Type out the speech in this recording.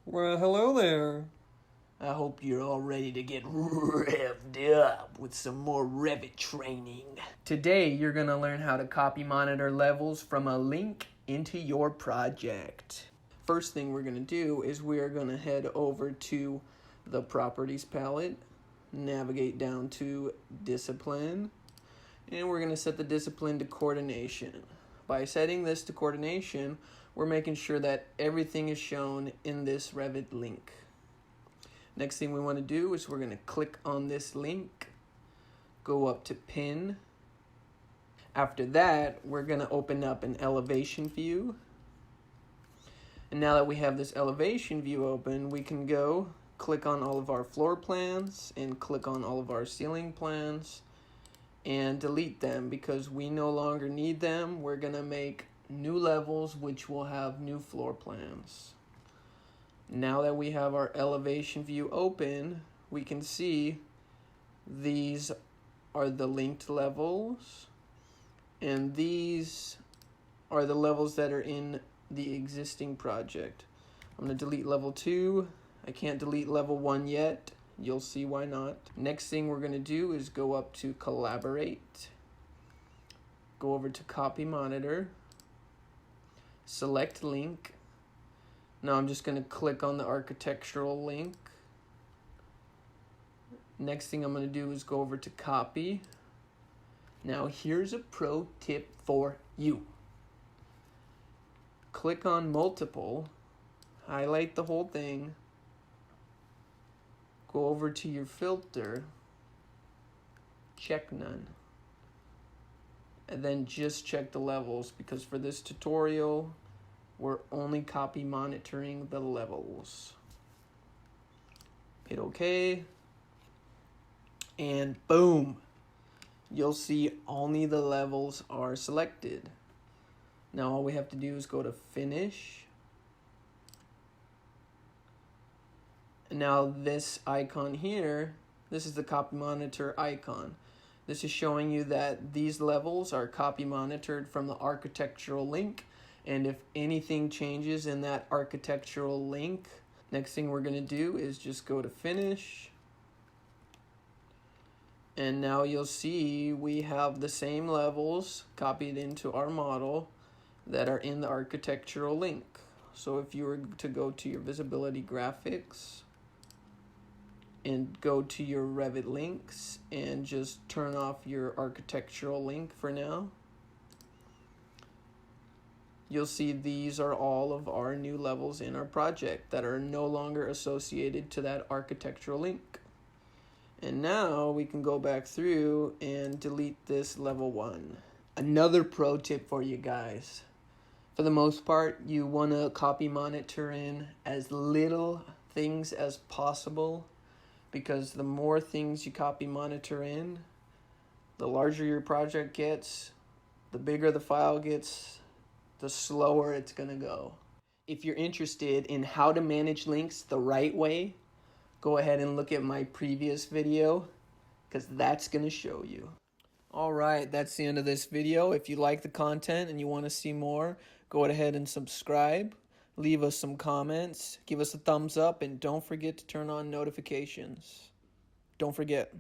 Well, hello there. I hope you're all ready to get revved up with some more Revit training. Today, you're going to learn how to copy monitor levels from a link into your project. First thing we're going to do is we are going to head over to the Properties palette, navigate down to Discipline, and we're going to set the discipline to Coordination. By setting this to Coordination, we're making sure that everything is shown in this Revit link. Next thing we want to do is we're going to click on this link, go up to Pin. After that, we're going to open up an elevation view. And now that we have this elevation view open, we can go click on all of our floor plans and click on all of our ceiling plans and delete them because we no longer need them. We're going to make new levels which will have new floor plans. Now that we have our elevation view open, we can see these are the linked levels, and these are the levels that are in the existing project. I'm going to delete level 2. I can't delete level 1 yet. You'll see why not. Next thing we're going to do is go up to Collaborate, go over to Copy Monitor, select Link. Now I'm just going to click on the architectural link. Next thing I'm going to do is go over to Copy. Now here's a pro tip for you. Click on Multiple, highlight the whole thing, go over to your filter, check None, and then just check the levels because for this tutorial, we're only copy monitoring the levels. Hit OK. And boom. You'll see only the levels are selected. Now all we have to do is go to Finish. And now this icon here, this is the copy monitor icon. This is showing you that these levels are copy monitored from the architectural link. And if anything changes in that architectural link, next thing we're going to do is just go to Finish. And now you'll see we have the same levels copied into our model that are in the architectural link. So if you were to go to your visibility graphics and go to your Revit links and just turn off your architectural link for now, you'll see these are all of our new levels in our project that are no longer associated to that architectural link. And now we can go back through and delete this level 1. Another pro tip for you guys. For the most part, you want to copy monitor in as little things as possible because the more things you copy monitor in, the larger your project gets, the bigger the file gets, the slower it's going to go. If you're interested in how to manage links the right way, go ahead and look at my previous video because that's going to show you. Alright, that's the end of this video. If you like the content and you want to see more, go ahead and subscribe. Leave us some comments, give us a thumbs up, and don't forget to turn on notifications. Don't forget.